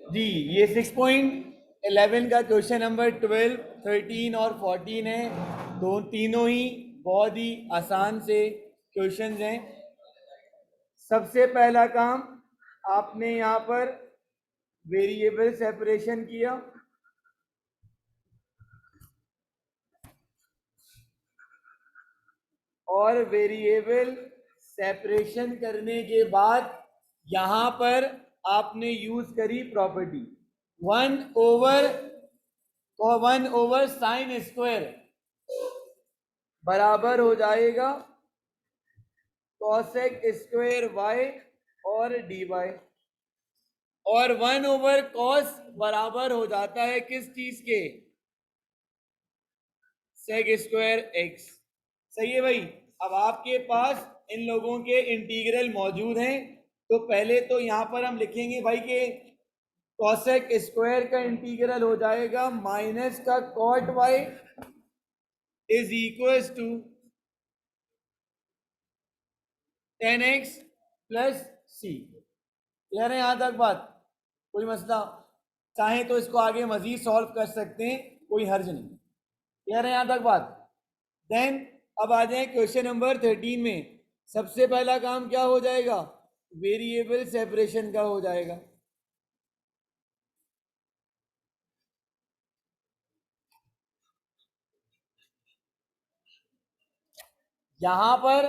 जी, ये 6.11 का question number 12, 13 और 14 है। तो तीनों ही बहुत ही आसान से क्वेश्चंस हैं। सबसे पहला काम आपने यहाँ पर वेरिएबल सेपरेशन किया, और वेरिएबल सेपरेशन करने के बाद यहां पर आपने यूज करी प्रॉपर्टी 1/1 साइन स्क्वायर बराबर हो जाएगा कॉसेक स्क्वायर वाई और डी वाई, और 1/cos बराबर हो जाता है किस चीज के? Sec square x. सही है भाई। अब आपके पास इन लोगों के इंटीग्रल मौजूद हैं, तो पहले तो यहां पर हम लिखेंगे भाई के कॉसेक स्क्वायर का इंटीग्रल हो जाएगा माइनस का cot y is equal to 10x plus c. Clear है यहां तक बात? कोई मसला? चाहे तो इसको आगे मजीद सॉल्व कर सकते हैं, कोई हर्ज नहीं। क्लियर है यहां तक बात? देन अब आ जाए क्वेश्चन नंबर 13 में। सबसे पहला काम क्या हो जाएगा? वेरिएबल सेपरेशन का हो जाएगा। यहां पर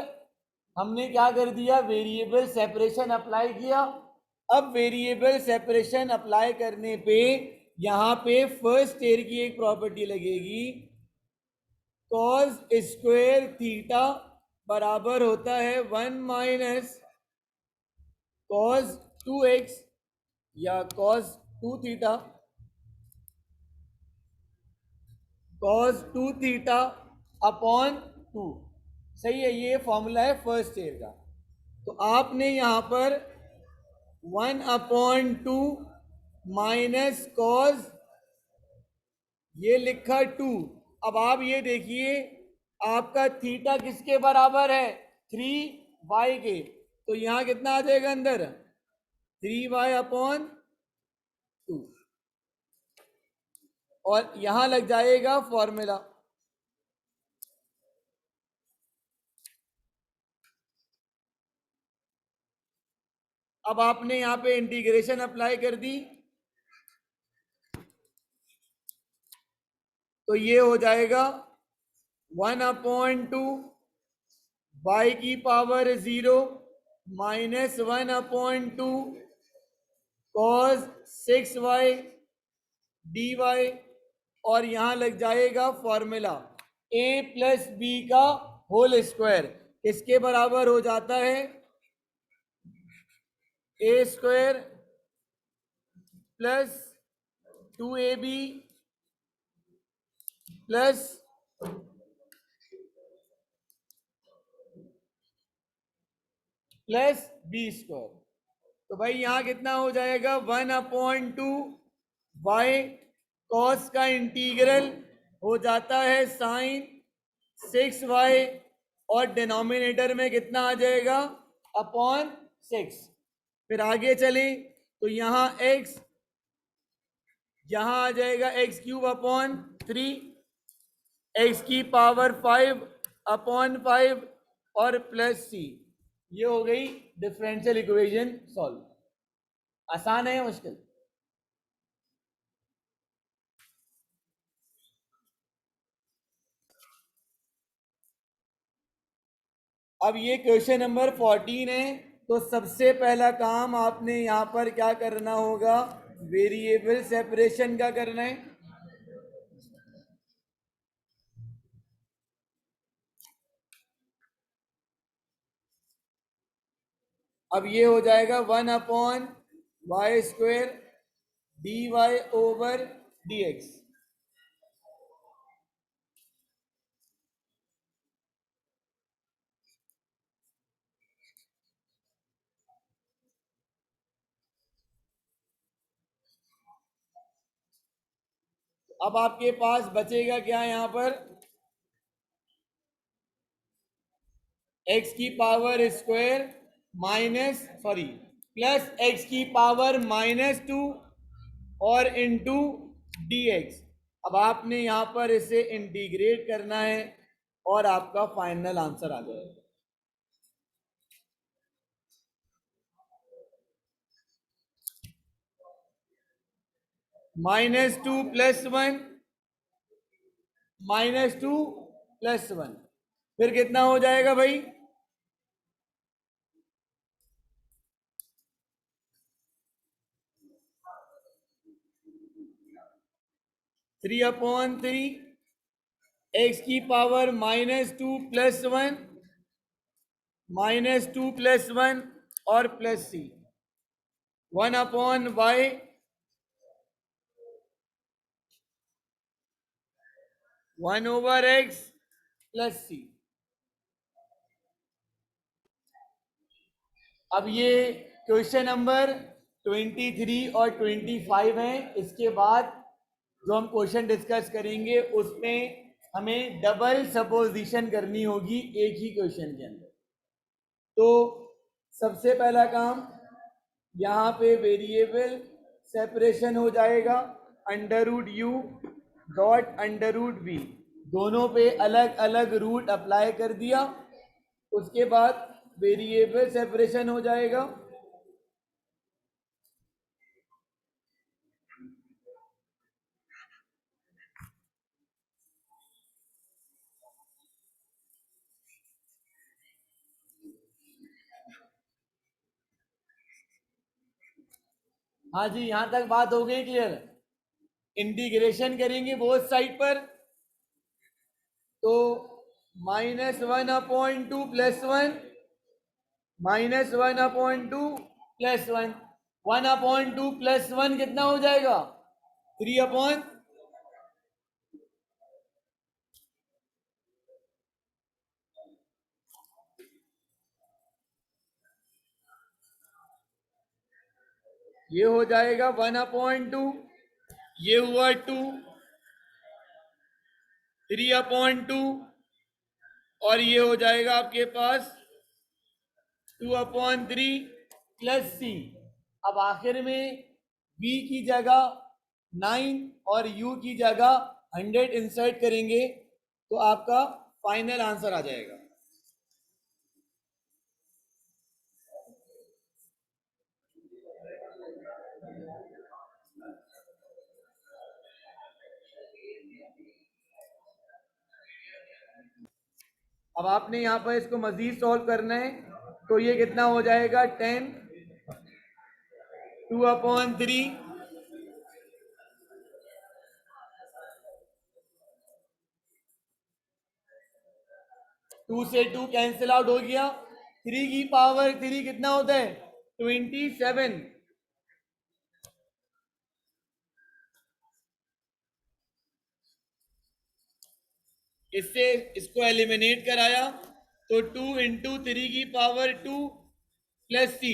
हमने क्या कर दिया? वेरिएबल सेपरेशन अप्लाई किया। अब वेरिएबल सेपरेशन अप्लाई करने पे यहां पे फर्स्ट ईयर की एक प्रॉपर्टी लगेगी, कॉस स्क्वायर थीटा बराबर होता है 1 माइनस कॉस 2x या cos 2 theta, cos 2 theta upon 2। सही है, ये फॉर्मूला है फर्स्ट ईयर का। तो आपने यहां पर 1/2 माइनस कॉस ये लिखा 2। अब आप ये देखिए आपका थीटा किसके बराबर है? 3y के। तो यहां कितना आ जाएगा अंदर? 3y अपॉन 2, और यहां लग जाएगा फॉर्मूला। अब आपने यहां पे इंटीग्रेशन अप्लाई कर दी, तो ये हो जाएगा 1/2 y की power 0 minus 1/2 cos 6y dy, और यहां लग जाएगा फॉर्मूला a प्लस बी का होल स्क्वायर। किसके बराबर हो जाता है? a square plus 2ab plus b square. तो भाई यहां कितना हो जाएगा? 1/2 वाई कॉस का इंटीग्रल हो जाता है साइन 6y, और डिनोमिनेटर में कितना आ जाएगा? अपॉन 6। फिर आगे चले तो यहां x, यहां आ जाएगा x³ अपॉन 3, x की पावर 5 अपॉन 5 और प्लस c। ये हो गई डिफरेंशियल इक्वेशन सॉल्व। आसान है या मुश्किल? अब ये क्वेश्चन नंबर 14 है। तो सबसे पहला काम आपने यहां पर क्या करना होगा? वेरिएबल सेपरेशन का करना है। अब ये हो जाएगा 1/y² dy/dx। अब आपके पास बचेगा क्या यहां पर? x की power square minus plus x की पावर -2 और इनटू dx। अब आपने यहां पर इसे इंटीग्रेट करना है और आपका फाइनल आंसर आ जाएगा। -2 + 1 -2 + 1 फिर कितना हो जाएगा भाई? 3/3 x की पावर -2 + 1 -2 + 1 और plus c 1/y 1/x + c। अब ये क्वेश्चन नंबर 23 और 25 हैं। इसके बाद जो हम क्वेश्चन डिस्कस करेंगे उसमें हमें डबल सपोजिशन करनी होगी एक ही क्वेश्चन के अंदर। तो सबसे पहला काम, यहाँ पे वेरिएबल सेपरेशन हो जाएगा, √u डॉट √v दोनों पे अलग अलग रूट अप्लाई कर दिया। उसके बाद वेरिएबल सेपरेशन हो जाएगा। हाँ जी, यहां तक बात हो गई क्लियर? इंटीग्रेशन करेंगे बोथ साइड पर, तो -1/2 + 1 -1/2 + 1 1/2 + 1 कितना हो जाएगा? 3 ये हो जाएगा 1/2, ये हुआ 2 3/2 और ये हो जाएगा आपके पास 2/3 + c। अब आखिर में v की जगह 9 और u की जगह 100 इंसर्ट करेंगे तो आपका फाइनल आंसर आ जाएगा। अब आपने यहाँ पर इसको मजीद सॉल्व करना है, तो ये कितना हो जाएगा? 10 2/3 2 से 2 कैंसिल आउट हो गया। 3 की पावर 3 कितना होता है? 27। इससे इसको एलिमिनेट कराया तो 2 × 3 की पावर 2 + c,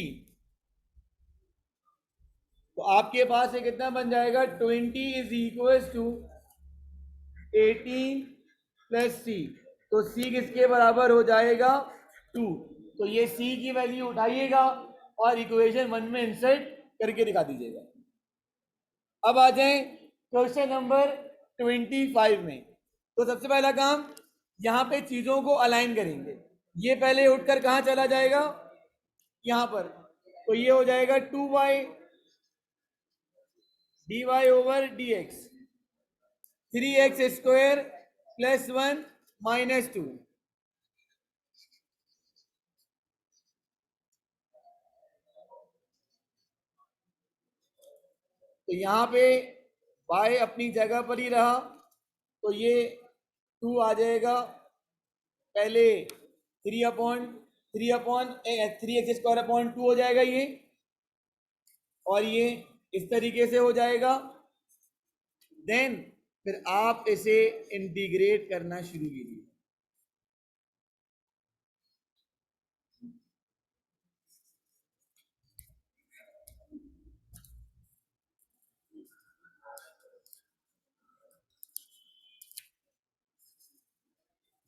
तो आपके पास ये कितना बन जाएगा? 20 = 18 + c। तो c किसके बराबर हो जाएगा? 2। तो ये c की वैल्यू उठाइएगा और इक्वेशन 1 में इंसर्ट करके दिखा दीजिएगा। अब आ जाएं क्वेश्चन नंबर 25 में। तो सबसे पहला काम, यहाँ पे चीजों को अलाइन करेंगे। ये पहले उठकर कहाँ चला जाएगा? यहाँ पर। तो ये हो जाएगा 2y dy/dx 3x² + 1 -2। तो यहाँ पे y अपनी जगह पर ही रहा, तो ये 2 आ जाएगा। पहले 3/3x² 2 हो जाएगा ये, और ये इस तरीके से हो जाएगा। देन फिर आप इसे इंटीग्रेट करना शुरू कीजिए।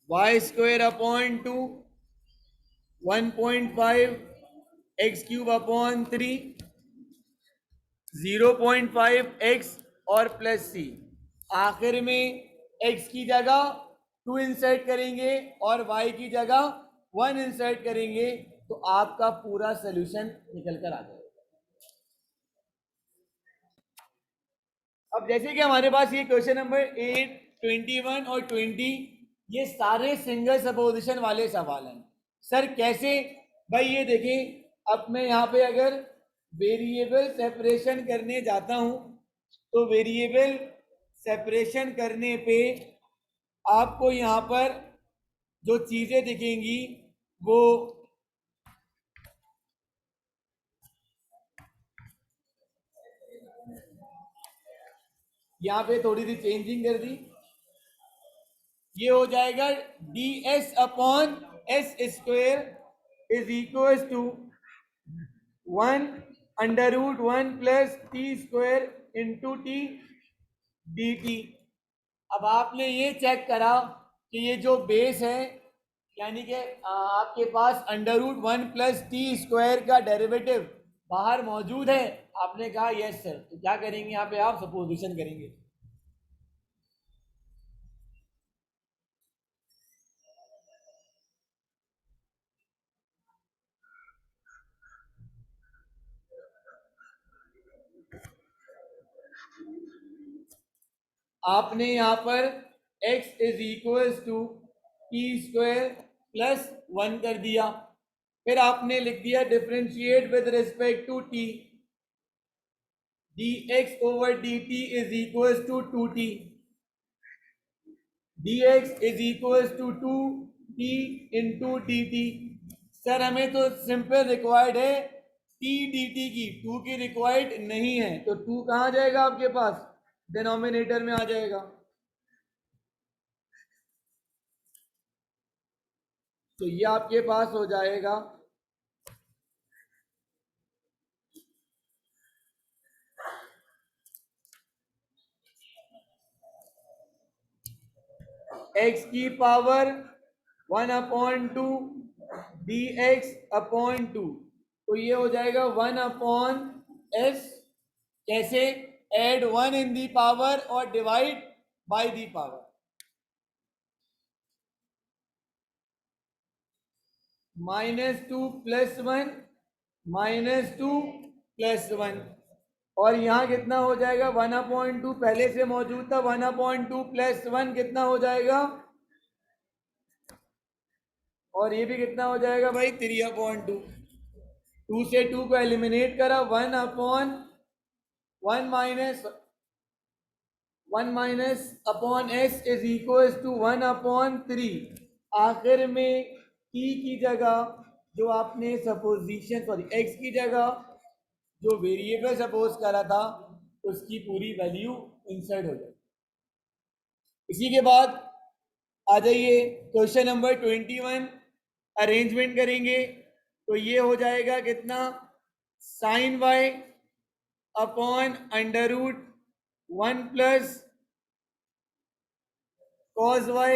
y² 1.5 x³ 3 0.5 एक्स और प्लस सी। आखिर में एक्स की जगह 2 इंसर्ट करेंगे और वाई की जगह 1 इंसर्ट करेंगे तो आपका पूरा सोल्यूशन निकल कर आ जाएगा। अब जैसे कि हमारे पास ये क्वेश्चन नंबर 8, 21 और 20 ये सारे सिंगल सपोजिशन वाले सवाल हैं। सर कैसे? भाई ये देखें, अब मैं यहाँ पे अगर वेरिएबल सेपरेशन करने जाता हूं तो वेरिएबल सेपरेशन करने पे आपको यहाँ पर जो चीजें दिखेंगी वो यहाँ पे थोड़ी सी चेंजिंग कर दी। ये हो जाएगा d s upon s square is equal to 1 √1 plus t square into t d t. अब आपने ये चेक करा कि ये जो बेस है यानी कि आपके पास √1 प्लस टी स्क्वायर का डेरिवेटिव बाहर मौजूद है। आपने कहा यस सर, तो क्या करेंगे यहाँ पे आप सपोजिशन करेंगे। आपने यहाँ पर x is equal to t square plus 1 कर दिया, फिर आपने लिख दिया differentiate with respect to t, d x over d t is equal to 2t, d x is equal to 2t into d t. Sir हमें तो simple required है t d t की, 2 की रिक्वायर्ड नहीं है, तो 2 कहाँ जाएगा आपके पास? डिनोमिनेटर में आ जाएगा। तो ये आपके पास हो जाएगा x की पावर 1/2 डी एक्स अपॉन 2, तो ये हो जाएगा 1/s। कैसे? एड 1 इन दी पावर और डिवाइड बाय दी पावर। -2 + 1 -2 + 1 और यहाँ कितना हो जाएगा? 1/2 पहले से मौजूद था, 1/2 + 1 कितना हो जाएगा? और ये भी कितना हो जाएगा भाई? 3/2। 2 से 2 को एलिमिनेट करा, 1/(1 - s) इज इक्वल टू 1/3। आखिर में t की जगह जो आपने x की जगह जो वेरिएबल सपोज करा था उसकी पूरी वैल्यू इंसर्ट हो जाए। इसी के बाद आ जाइए क्वेश्चन नंबर 21, अरेंजमेंट करेंगे तो ये हो जाएगा कितना? sin y upon √1 plus cos y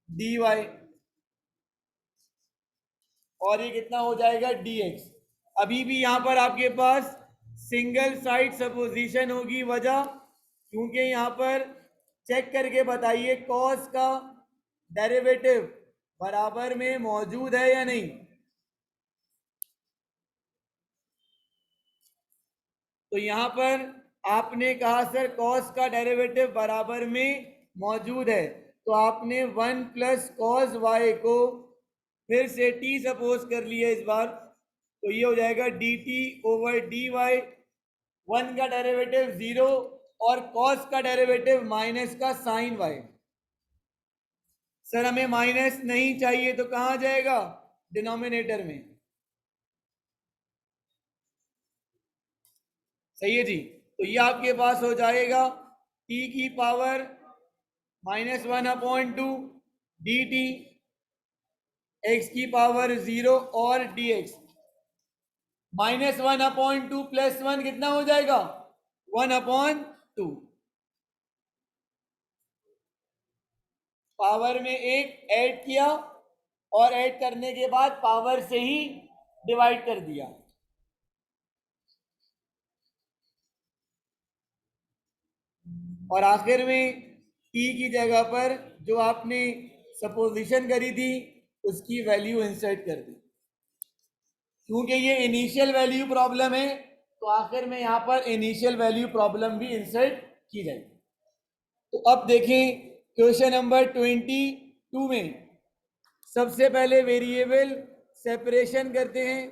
dy और ये कितना हो जाएगा? dx। अभी भी यहां पर आपके पास सिंगल साइड सपोजिशन होगी, वजह क्योंकि यहां पर चेक करके बताइए cos का डेरिवेटिव बराबर में मौजूद है या नहीं। तो यहां पर आपने कहा सर cos का डेरिवेटिव बराबर में मौजूद है, तो आपने 1 प्लस cos y को फिर से t सपोज कर लिया इस बार, तो ये हो जाएगा dt ओवर dy। 1 का डेरिवेटिव 0 और cos का डेरिवेटिव माइनस का sin y। सर हमें माइनस नहीं चाहिए तो कहाँ जाएगा? डिनोमिनेटर में। सही है जी। तो ये आपके पास हो जाएगा t की पावर -1/2 dt, x की पावर 0 और dx। -1/2 + 1 कितना हो जाएगा? 1/2। पावर में एक ऐड किया और ऐड करने के बाद पावर से ही डिवाइड कर दिया। और आखिर में t की जगह पर जो आपने सपोजिशन करी थी उसकी वैल्यू इंसर्ट कर दी। क्योंकि ये इनिशियल वैल्यू प्रॉब्लम है तो आखिर में यहां पर इनिशियल वैल्यू प्रॉब्लम भी इंसर्ट की जाएगी। तो अब देखें क्वेश्चन नंबर 22 में सबसे पहले वेरिएबल सेपरेशन करते हैं।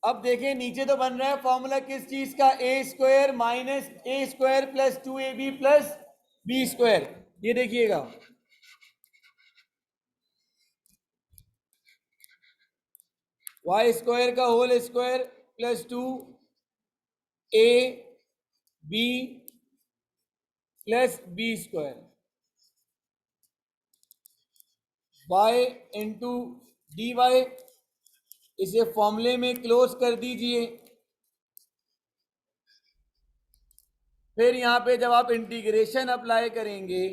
अब देखें नीचे तो बन रहा है फॉर्मूला किस चीज का, a square minus a square plus 2ab plus b square. ये देखिएगा वाई स्क्वायर का whole square plus 2a b plus b square y into d y. इसे फॉर्मूले में क्लोज कर दीजिए। फिर यहां पे जब आप इंटीग्रेशन अप्लाई करेंगे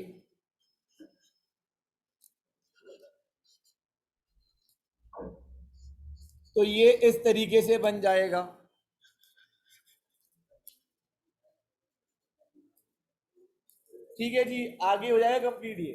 तो ये इस तरीके से बन जाएगा। ठीक है जी, आगे हो जाएगा कंप्लीट ये।